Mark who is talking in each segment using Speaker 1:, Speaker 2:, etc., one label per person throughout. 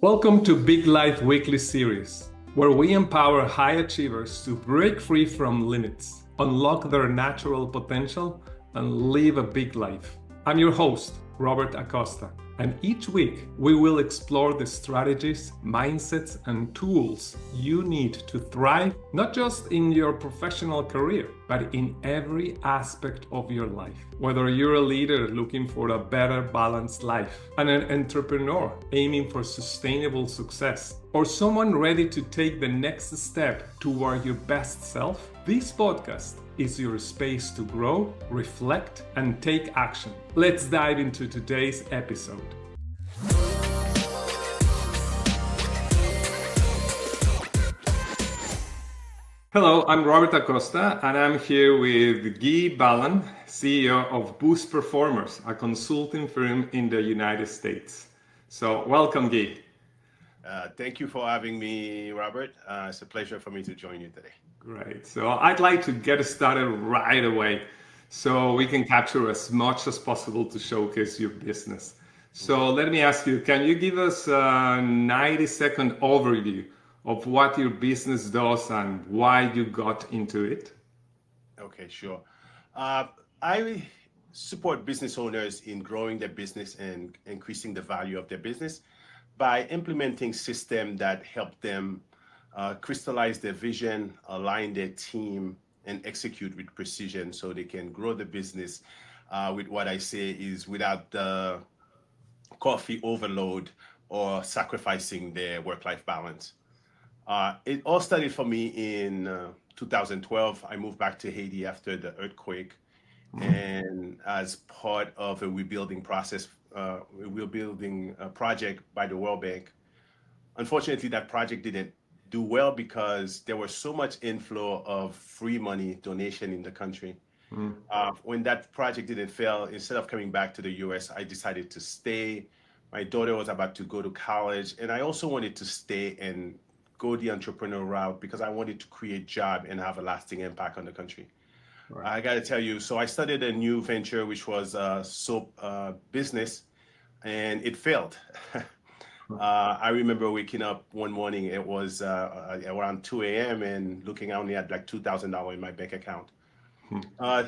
Speaker 1: Welcome to Big Life Weekly Series, where we empower high achievers to break free from limits, unlock their natural potential, and live a big life. I'm your host, Robert Acosta, and each week we will explore the strategies, mindsets, and tools you need to thrive, not just in your professional career, but in every aspect of your life. Whether you're a leader looking for a better balanced life, an entrepreneur aiming for sustainable success, or someone ready to take the next step toward your best self, this podcast is your space to grow, reflect, and take action. Let's dive into today's episode. Hello, I'm Robert Acosta, and I'm here with Guy Balan, CEO of Boost Performers, a consulting firm in the United States. So, welcome, Guy.
Speaker 2: Thank you for having me, Robert. It's a pleasure for me to join you today.
Speaker 1: Great. So, I'd like to get started right away so we can capture as much as possible to showcase your business. So, let me ask you, can you give us a 90-second overview of what your business does and why you got into it?
Speaker 2: Okay, sure. I support business owners in growing their business and increasing the value of their business by implementing systems that help them crystallize their vision, align their team, and execute with precision so they can grow the business with what I say is without the coffee overload or sacrificing their work-life balance. It all started for me in 2012. I moved back to Haiti after the earthquake, and as part of a rebuilding process, a rebuilding project by the World Bank. Unfortunately, that project didn't do well because there was so much inflow of free money donation in the country. When that project didn't fail, instead of coming back to the US, I decided to stay. My daughter was about to go to college, and I also wanted to stay and go the entrepreneurial route because I wanted to create job and have a lasting impact on the country.
Speaker 1: Right.
Speaker 2: I got to tell you, so I started a new venture, which was a soap business, and it failed. I remember waking up one morning, it was around 2 a.m. and looking, I only had like $2,000 in my bank account. Uh,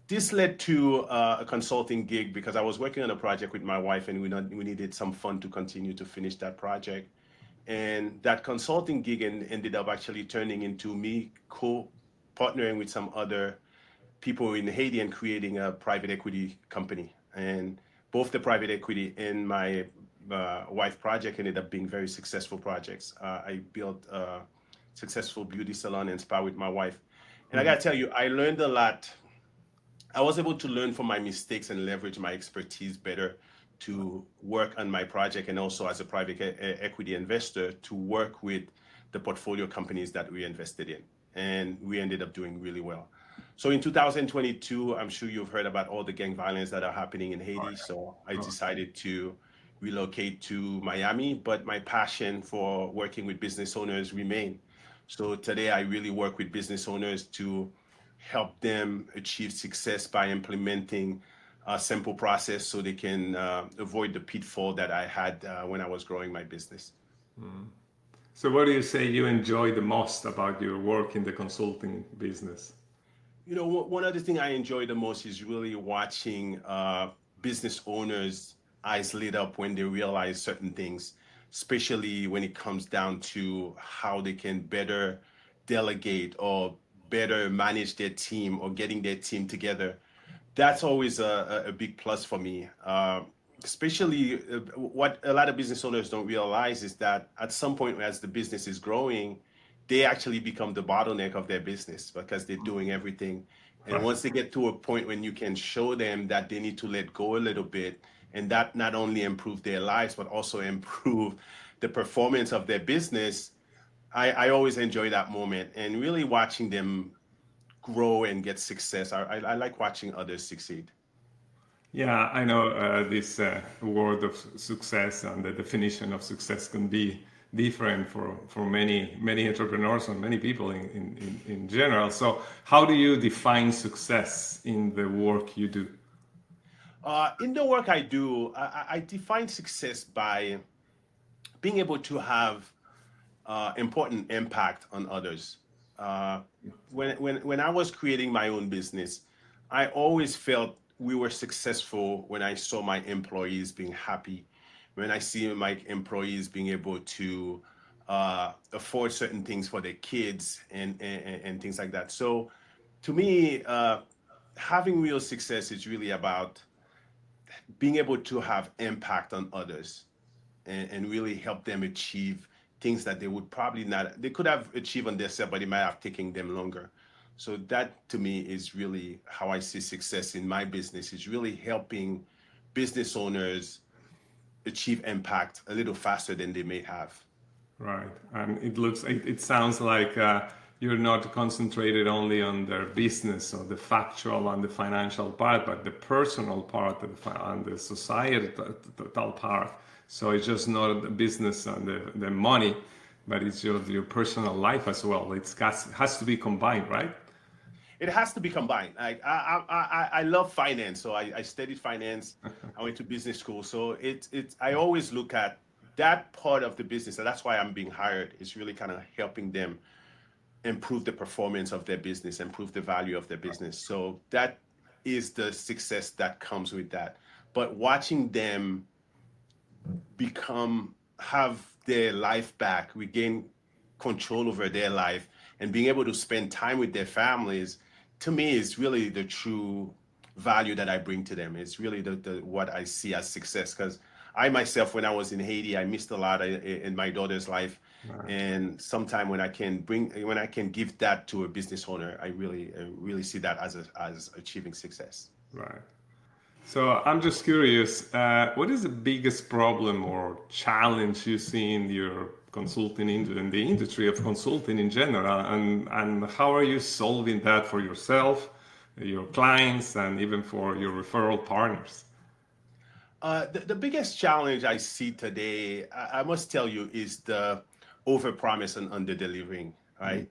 Speaker 2: this led to a consulting gig because I was working on a project with my wife and we needed some fund to continue to finish that project. And that consulting gig ended up actually turning into me co-partnering with some other people in Haiti and creating a private equity company. And both the private equity and my wife project ended up being very successful projects. I built a successful beauty salon and spa with my wife. And I gotta tell you, I learned a lot. I was able to learn from my mistakes and leverage my expertise better to work on my project, and also as a private equity investor to work with the portfolio companies that we invested in. And we ended up doing really well. So in 2022, I'm sure you've heard about all the gang violence that are happening in Haiti. So I decided to relocate to Miami, but my passion for working with business owners remain. So today I really work with business owners to help them achieve success by implementing a simple process so they can avoid the pitfall that I had when I was growing my business.
Speaker 1: So, what do you say you enjoy the most about your work in the consulting business?
Speaker 2: You know, one other thing I enjoy the most is really watching business owners' eyes lit up when they realize certain things, especially when it comes down to how they can better delegate or better manage their team or getting their team together. That's always a big plus for me. Especially what a lot of business owners don't realize is that at some point as the business is growing, they actually become the bottleneck of their business because they're doing everything. And once they get to a point when you can show them that they need to let go a little bit, and that not only improve their lives, but also improve the performance of their business, I always enjoy that moment and really watching them grow and get success. I like watching others succeed.
Speaker 1: Yeah, I know this word of success and the definition of success can be different for many entrepreneurs and many people in general. So, how do you define success in the work you do?
Speaker 2: In the work I do, I define success by being able to have important impact on others. Uh, when I was creating my own business, I always felt we were successful when I saw my employees being happy, when I see my employees being able to afford certain things for their kids and things like that. So to me, having real success is really about being able to have impact on others and really help them achieve things that they would probably not, they could have achieved on themselves, but it might have taken them longer. So that to me is really how I see success in my business, is really helping business owners achieve impact a little faster than they may have.
Speaker 1: Right. And it sounds like you're not concentrated only on their business or the factual and the financial part, but the personal part and the societal part. So it's just not the business and the money, but it's your personal life as well. Has to be combined, right?
Speaker 2: It has to be combined. I love finance, so I studied finance. I went to business school, so it's I always look at that part of the business, and that's why I'm being hired. Is really kind of helping them improve the performance of their business, improve the value of their business. So that is the success that comes with that. But watching them have their life back, regain control over their life, and being able to spend time with their families, to me is really the true value that I bring to them. It's really the what I see as success. Because I myself, when I was in Haiti, I missed a lot in my daughter's life.
Speaker 1: Right.
Speaker 2: And sometime when I can give that to a business owner, I really see that as achieving success.
Speaker 1: Right. So I'm just curious, what is the biggest problem or challenge you see in your in the industry of consulting in general, and how are you solving that for yourself, your clients, and even for your referral partners?
Speaker 2: The biggest challenge I see today, I must tell you, is the overpromise and under delivering,
Speaker 1: Mm.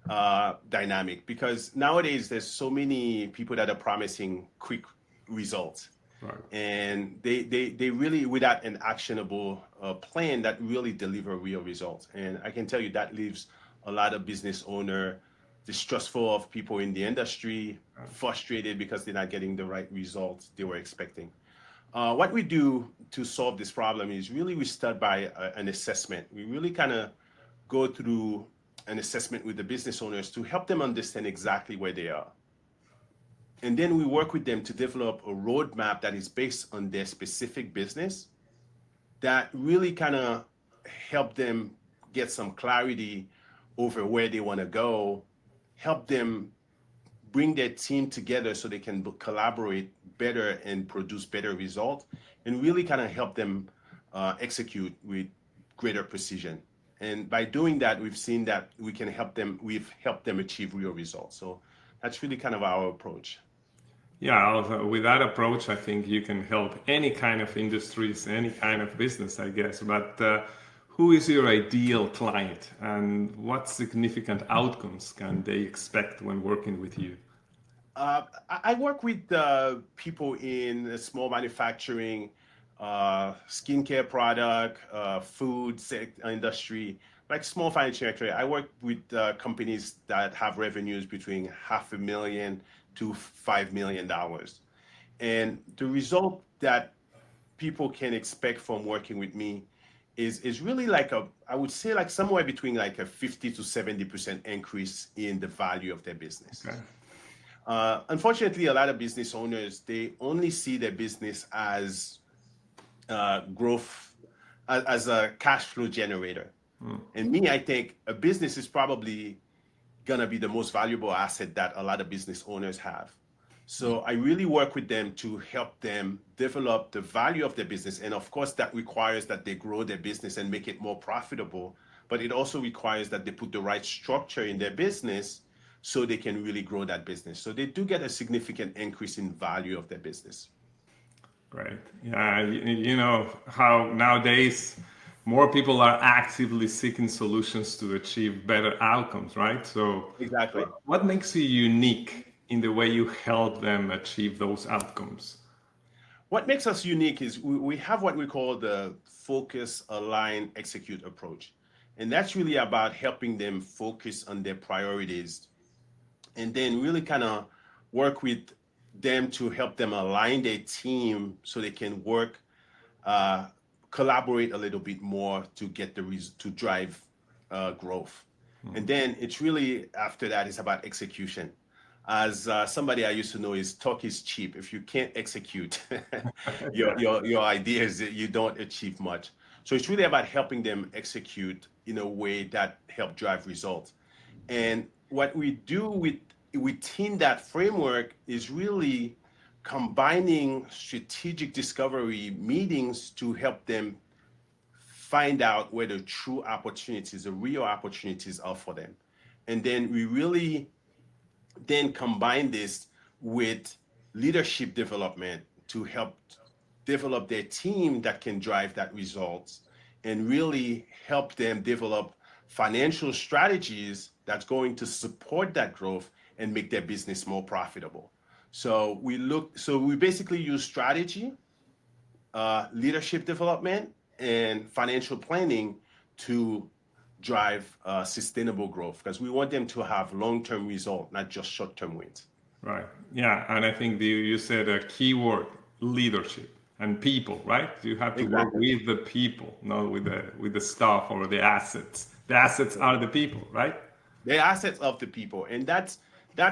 Speaker 2: right? Dynamic, because nowadays there's so many people that are promising quick results,
Speaker 1: Right.
Speaker 2: and they really, without an actionable plan that really deliver real results. And I can tell you that leaves a lot of business owner distrustful of people in the industry, frustrated because they're not getting the right results they were expecting. What we do to solve this problem is really we start by an assessment. We really kind of go through an assessment with the business owners to help them understand exactly where they are. And then we work with them to develop a roadmap that is based on their specific business that really kind of help them get some clarity over where they want to go, help them bring their team together so they can collaborate better and produce better results, and really kind of help them execute with greater precision. And by doing that, we've seen that we've helped them achieve real results. So that's really kind of our approach.
Speaker 1: Yeah, also with that approach, I think you can help any kind of industries, any kind of business, I guess. But who is your ideal client, and what significant outcomes can they expect when working with you?
Speaker 2: I work with people in small manufacturing, skincare product, industry, like small financial sector. I work with companies that have revenues between $500,000 to $5 million. And the result that people can expect from working with me is really like I would say like somewhere between like a 50 to 70% increase in the value of their business.
Speaker 1: Okay.
Speaker 2: Unfortunately, a lot of business owners, they only see their business as growth, as a cash flow generator.
Speaker 1: Mm.
Speaker 2: And me, I think a business is probably gonna be the most valuable asset that a lot of business owners have. So I really work with them to help them develop the value of their business. And of course, that requires that they grow their business and make it more profitable. But it also requires that they put the right structure in their business so they can really grow that business. So they do get a significant increase in value of their business.
Speaker 1: Great. Yeah, you know how nowadays more people are actively seeking solutions to achieve better outcomes, right? So,
Speaker 2: Exactly.
Speaker 1: what makes you unique in the way you help them achieve those outcomes?
Speaker 2: What makes us unique is we have what we call the focus, align, execute approach. And that's really about helping them focus on their priorities and then really kind of work with them to help them align their team so they can work, uh, collaborate a little bit more to get to drive growth. And then it's really after that, it's about execution. As somebody I used to know is talk is cheap. If you can't execute your ideas, you don't achieve much. So it's really about helping them execute in a way that help drive results. And what we do within that framework is really combining strategic discovery meetings to help them find out where the true opportunities, the real opportunities are for them. And then we really then combine this with leadership development to help develop their team that can drive that results and really help them develop financial strategies that's going to support that growth and make their business more profitable. So we basically use strategy, leadership development, and financial planning to drive sustainable growth because we want them to have long-term result, not just short-term wins.
Speaker 1: Right. Yeah. And I think you said a key word, leadership and people, right? You have to work
Speaker 2: Exactly.
Speaker 1: with the people, not with the staff or the assets. The assets are the people, right?
Speaker 2: The assets of the people, and that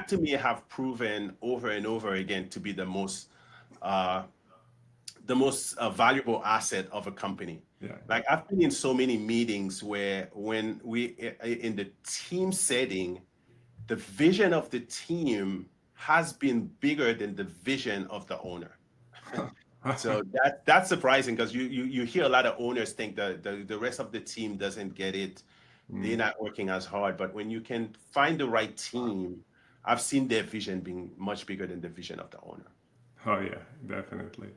Speaker 2: to me have proven over and over again to be uh, the most valuable asset of a company.
Speaker 1: Yeah.
Speaker 2: Like I've been in so many meetings where when in the team setting, the vision of the team has been bigger than the vision of the owner. So that's surprising because you hear a lot of owners think the rest of the team doesn't get it. They're
Speaker 1: Mm.
Speaker 2: not working as hard. But when you can find the right team, I've seen their vision being much bigger than the vision of the owner.
Speaker 1: Oh yeah, definitely.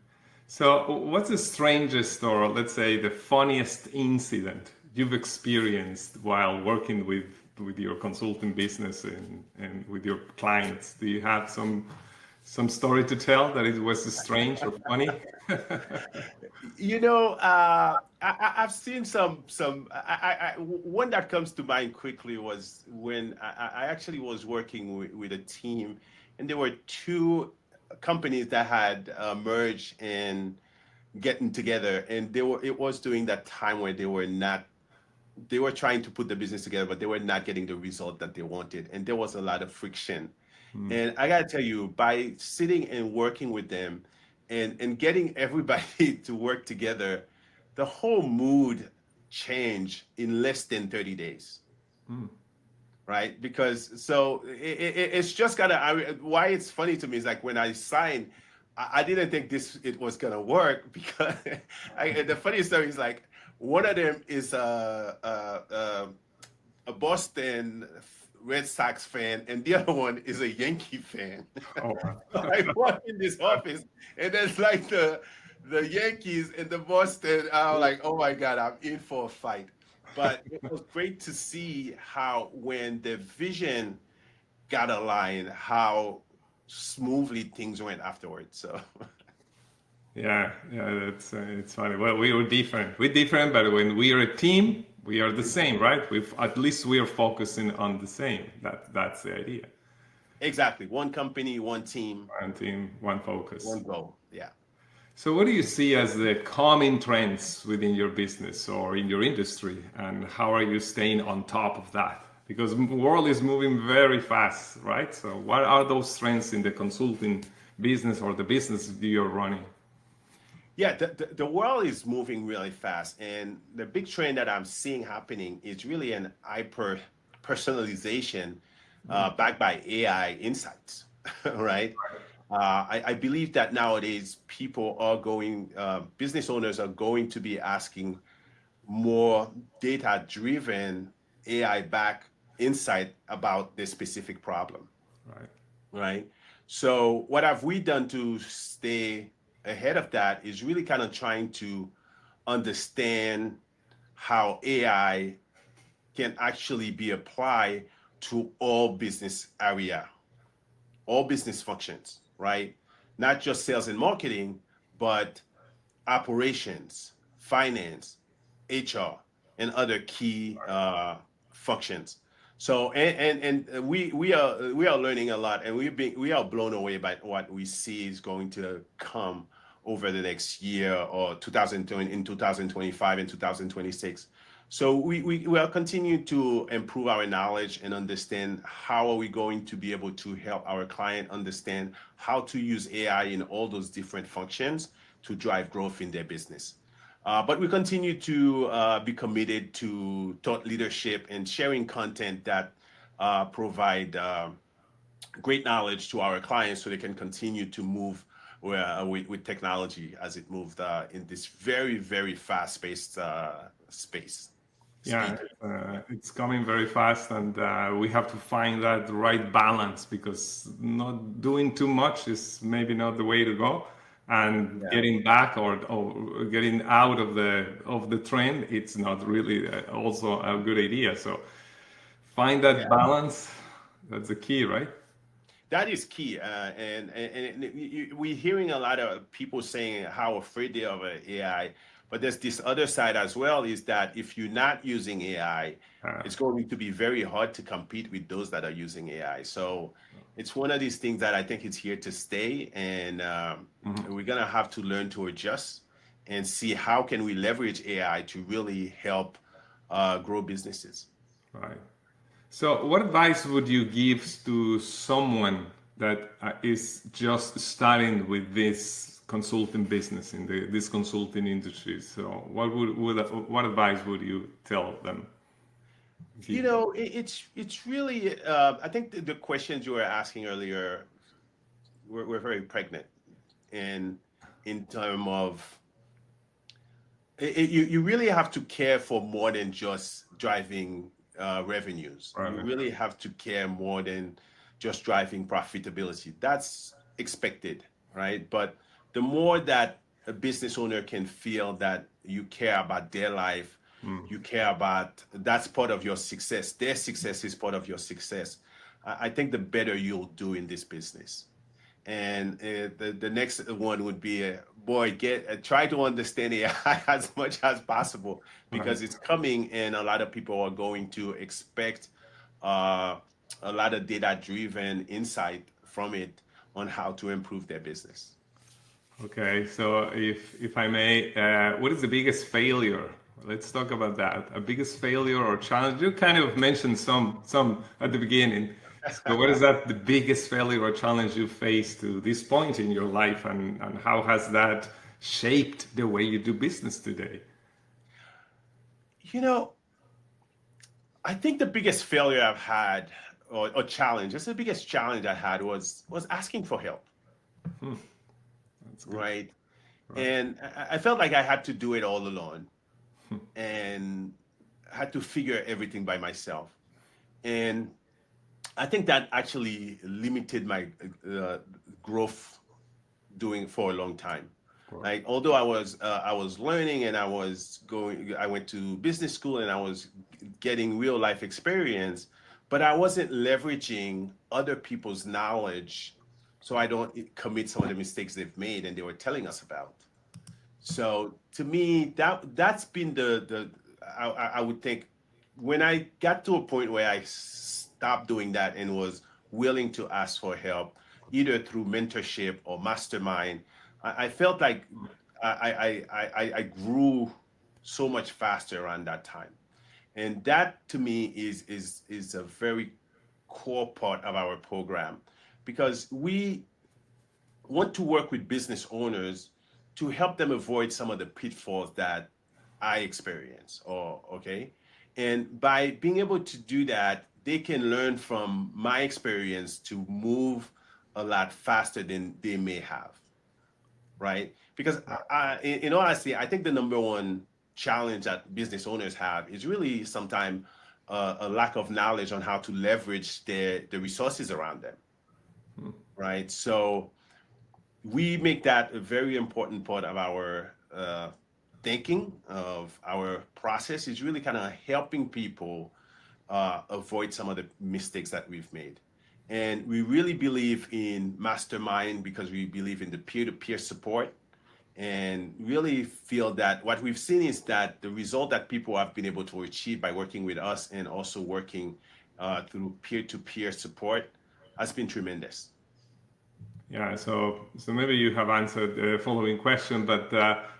Speaker 1: So what's the strangest or let's say the funniest incident you've experienced while working with your consulting business and with your clients? Do you have some story to tell that it was strange or funny?
Speaker 2: I've seen some. One that comes to mind quickly was when I actually was working with a team, and there were two companies that had merged and getting together, and it was during that time where they were trying to put the business together, but they were not getting the result that they wanted, and there was a lot of friction.
Speaker 1: Mm.
Speaker 2: And I gotta tell you, by sitting and working with them and getting everybody to work together, the whole mood changed in less than 30 days,
Speaker 1: Mm.
Speaker 2: right? Because it's just why it's funny to me is like when I signed, I didn't think it was gonna work because the funny story is like one of them is a Boston Red Sox fan, and the other one is a Yankee fan.
Speaker 1: Oh,
Speaker 2: I walk in this office, and there's like the Yankees and the Boston. I'm like, oh my God, I'm in for a fight. But it was great to see how when the vision got aligned, how smoothly things went afterwards. So
Speaker 1: yeah, yeah, that's it's funny. Well, we were different. We're different, but when we are a team, we are the same, right? We've at least we are focusing on the same. That's the idea.
Speaker 2: exactly, one company, one team,
Speaker 1: One team, one focus.
Speaker 2: one goal. Yeah.
Speaker 1: So, what do you see as the common trends within your business or in your industry, and how are you staying on top of that? Because the world is moving very fast, right? So, what are those trends in the consulting business or the business that you're running?
Speaker 2: Yeah, the world is moving really fast, and the big trend that I'm seeing happening is really an hyper personalization backed by AI insights, right? I believe that nowadays business owners are going to be asking more data-driven AI-backed insight about this specific problem,
Speaker 1: Right.
Speaker 2: right? So what have we done to stay ahead of that is really kind of trying to understand how AI can actually be applied to all business functions, right? Not just sales and marketing, but operations, finance, HR, and other key functions. So and we are learning a lot, and we are blown away by what we see is going to come over the next year or 2020 in 2025 and 2026. So we are continuing to improve our knowledge and understand how are we going to be able to help our client understand how to use AI in all those different functions to drive growth in their business. But we continue to be committed to thought leadership and sharing content that provide great knowledge to our clients so they can continue to move with technology as it moved in this very, very fast-paced space.
Speaker 1: Yeah,
Speaker 2: Speed.
Speaker 1: it's coming very fast, and we have to find that right balance because not doing too much is maybe not the way to go, and
Speaker 2: Yeah.
Speaker 1: getting back or getting out of the trend, it's not really also a good idea. So find that
Speaker 2: Yeah.
Speaker 1: balance. That's the key, right?
Speaker 2: That is key, we're hearing a lot of people saying how afraid they are of AI, but there's this other side as well, is that if you're not using AI,
Speaker 1: Uh,
Speaker 2: it's going to be very hard to compete with those that are using AI. So it's one of these things that I think it's here to stay, and
Speaker 1: mhm,
Speaker 2: we're gonna have to learn to adjust and see how can we leverage AI to really help grow businesses.
Speaker 1: right. So, what advice would you give to someone that is just starting with this consulting business in this consulting industry? So, what advice would you tell them?
Speaker 2: You
Speaker 1: Give them?
Speaker 2: know, it's really I think the questions you were asking earlier were very pregnant in terms of you really have to care for more than just driving revenues. You
Speaker 1: Right.
Speaker 2: really have to care more than just driving profitability. That's expected, right? But the more that a business owner can feel that you care about their life,
Speaker 1: Mm,
Speaker 2: you care about, that's part of your success. Their success is part of your success. I think the better you'll do in this business. And the next one would be, boy, get try to understand AI as much as possible,
Speaker 1: right.
Speaker 2: because it's coming, and a lot of people are going to expect uh, a lot of data-driven insight from it on how to improve their business.
Speaker 1: Okay. So, if I may, what is the biggest failure? Let's talk about that. A biggest failure or challenge? You kind of mentioned some at the beginning. So, what is that the biggest failure or challenge you faced to this point in your life, and how has that shaped the way you do business today?
Speaker 2: You know, I think the biggest failure I've had, or challenge, that's the biggest challenge I had, was asking for help,
Speaker 1: Hmm, that's good.
Speaker 2: right?
Speaker 1: Right.
Speaker 2: And I felt like I had to do it all alone, and had to figure everything by myself. And I think that actually limited my uh, growth doing for a long time.
Speaker 1: Right.
Speaker 2: Like, although I was learning, and I went to business school, and I was getting real life experience, but I wasn't leveraging other people's knowledge, so I don't commit some of the mistakes they've made and they were telling us about. So to me, that's been the I would think, when I got to a point where I stopped doing that and was willing to ask for help, either through mentorship or mastermind, I felt like I grew so much faster around that time. And that to me is a very core part of our program, because we want to work with business owners to help them avoid some of the pitfalls that I experience, or okay. And by being able to do that, they can learn from my experience to move a lot faster than they may have, right? Because in all honesty, I think the number one challenge that business owners have is really sometimes a lack of knowledge on how to leverage the resources around them, right? So we make that a very important part of our thinking, of our process, is really kind of helping people avoid some of the mistakes that we've made. And we really believe in mastermind because we believe in the peer-to-peer support, and really feel that what we've seen is that the result that people have been able to achieve by working with us and also working through peer-to-peer support has been tremendous.
Speaker 1: Yeah, so maybe you have answered the following question, but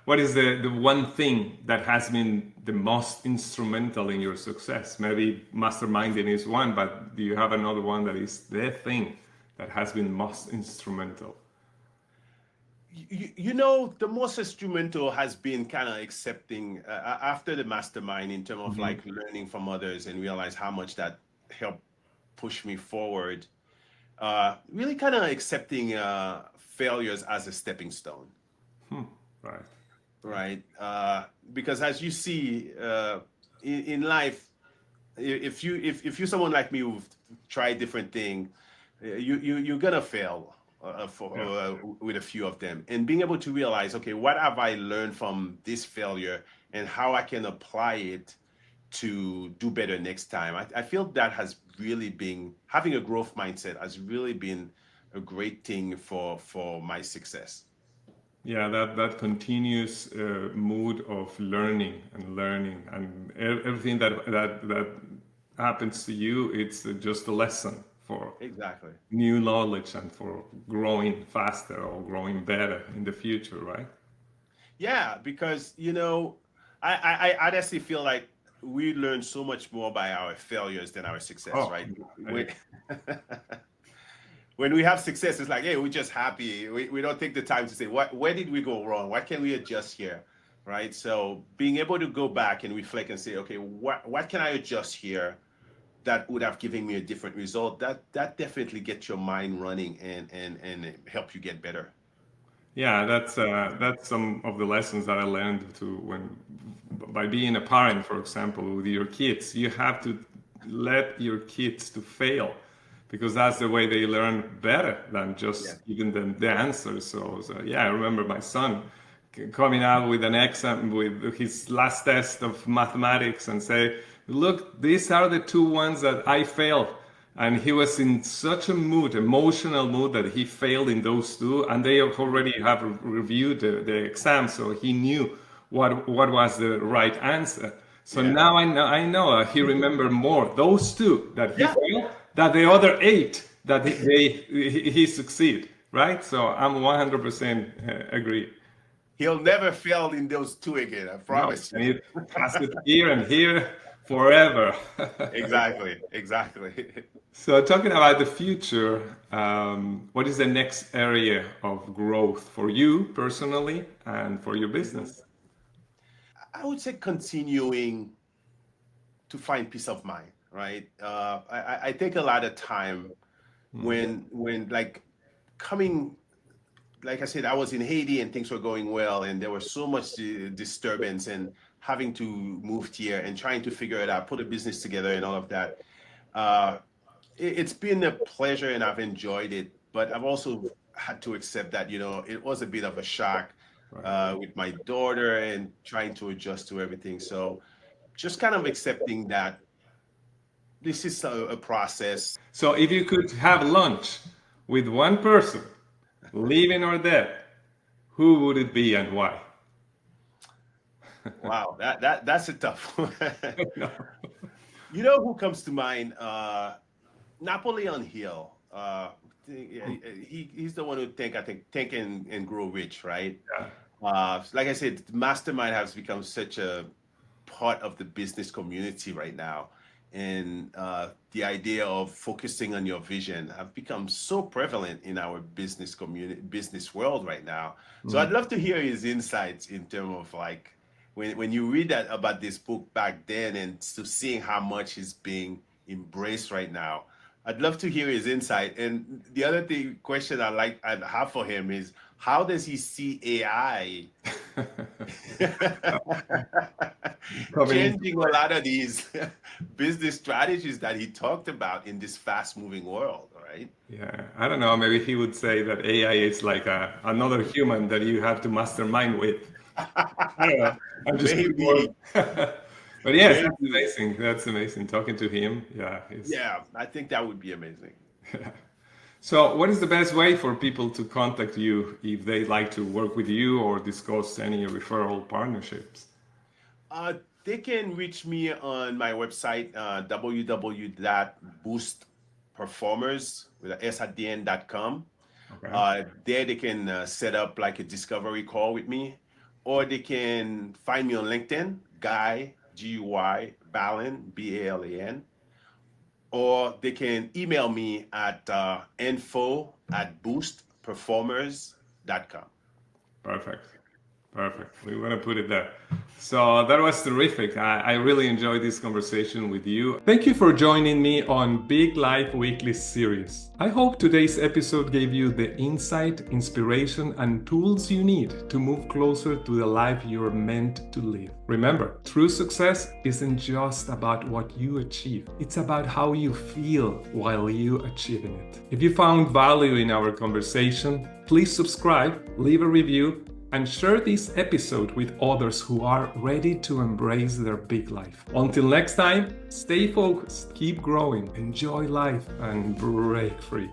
Speaker 1: what is the one thing that has been the most instrumental in your success? Maybe masterminding is one, but do you have another one that is the thing that has been most instrumental?
Speaker 2: The most instrumental has been kind of accepting after the mastermind in terms of
Speaker 1: Hmm.
Speaker 2: like learning from others and realize how much that helped push me forward. Really kind of accepting failures as a stepping stone,
Speaker 1: Right.
Speaker 2: right? Because as you see in life, if you're someone like me who've tried different things, you're gonna fail
Speaker 1: Yeah.
Speaker 2: with a few of them, and being able to realize, okay, what have I learned from this failure, and how I can apply it to do better next time. I feel that has really been having a growth mindset has really been a great thing for my success.
Speaker 1: Yeah, that continuous mood of learning, and everything that happens to you, it's just a lesson for
Speaker 2: Exactly.
Speaker 1: new knowledge and for growing faster or growing better in the future, right?
Speaker 2: Yeah, because I honestly feel like we learn so much more by our failures than our success,
Speaker 1: Oh,
Speaker 2: right?
Speaker 1: I,
Speaker 2: When we have success, it's like, hey, we're just happy. We don't take the time to say, where did we go wrong? What can we adjust here? Right. So being able to go back and reflect and say, okay, what can I adjust here that would have given me a different result? That definitely gets your mind running and help you get better.
Speaker 1: yeah, that's some of the lessons that I learned to when by being a parent, for example, with your kids. You have to let your kids to fail because that's the way they learn better than
Speaker 2: Yeah.
Speaker 1: just giving them the answers. So yeah, I remember my son coming out with an exam with his last test of mathematics and say, "Look, these are the two ones that I failed." And he was in such a mood, emotional mood, that he failed in those two, and they already have reviewed the exam, so he knew what was the right answer. So
Speaker 2: Yeah.
Speaker 1: now I know he remembered more those two that he
Speaker 2: Yeah.
Speaker 1: failed than the other eight that he succeed. Right? So I'm 100% agree.
Speaker 2: He'll never fail in those two again. I
Speaker 1: No,
Speaker 2: promise
Speaker 1: and
Speaker 2: you.
Speaker 1: it has it here and here forever.
Speaker 2: Exactly. Exactly.
Speaker 1: So, talking about the future, what is the next area of growth for you personally and for your
Speaker 2: Mhm.
Speaker 1: business?
Speaker 2: I would say continuing to find peace of mind, right? I take a lot of time when like coming, like I said, I was in Haiti and things were going well, and there was so much disturbance and having to move here and trying to figure it out, put a business together, and all of that. Uh, it's been a pleasure and I've enjoyed it, but I've also had to accept that it was a bit of a shock
Speaker 1: Right.
Speaker 2: with my daughter and trying to adjust to everything. So just kind of accepting that this is a process.
Speaker 1: So, if you could have lunch with one person, living or dead, who would it be and why?
Speaker 2: Wow, that's a tough one.
Speaker 1: No.
Speaker 2: You know who comes to mind? Napoleon Hill. He's the one who think and grow rich, right?
Speaker 1: Yeah.
Speaker 2: Like I said, mastermind has become such a part of the business community right now, and the idea of focusing on your vision have become so prevalent in our business community, business world right now. So I'd
Speaker 1: Mm.
Speaker 2: love to hear his insights in terms of like when you read that about this book back then and to seeing how much is being embraced right now. I'd love to hear his insight. And the other question I'd have for him is how does he see AI
Speaker 1: Coming into
Speaker 2: changing a
Speaker 1: play.
Speaker 2: lot of these business strategies that he talked about in this fast moving world, right?
Speaker 1: Yeah, I don't know. Maybe he would say that AI is like another human that you have to mastermind with. I don't know. I'm just putting
Speaker 2: Maybe,
Speaker 1: words. But yes, that's
Speaker 2: maybe.
Speaker 1: amazing. That's amazing. Talking to him, yeah, he's
Speaker 2: Yeah, I think that would be amazing.
Speaker 1: So what is the best way for people to contact you if they'd like to work with you or discuss any referral partnerships?
Speaker 2: They can reach me on my website, www.boostperformers with an S at the end.com.
Speaker 1: Okay.
Speaker 2: There they can set up like a discovery call with me, or they can find me on LinkedIn, Guy, Guy, Balan, Balan, or they can email me at info@boostperformers.com.
Speaker 1: Perfect. Perfect. We want to put it there. So that was terrific. I really enjoyed this conversation with you. Thank you for joining me on Big Life Weekly series. I hope today's episode gave you the insight, inspiration, and tools you need to move closer to the life you're meant to live. Remember, true success isn't just about what you achieve. It's about how you feel while you achieving it. If you found value in our conversation, please subscribe, leave a review, and share this episode with others who are ready to embrace their big life. Until next time, stay focused, keep growing, enjoy life, and break free.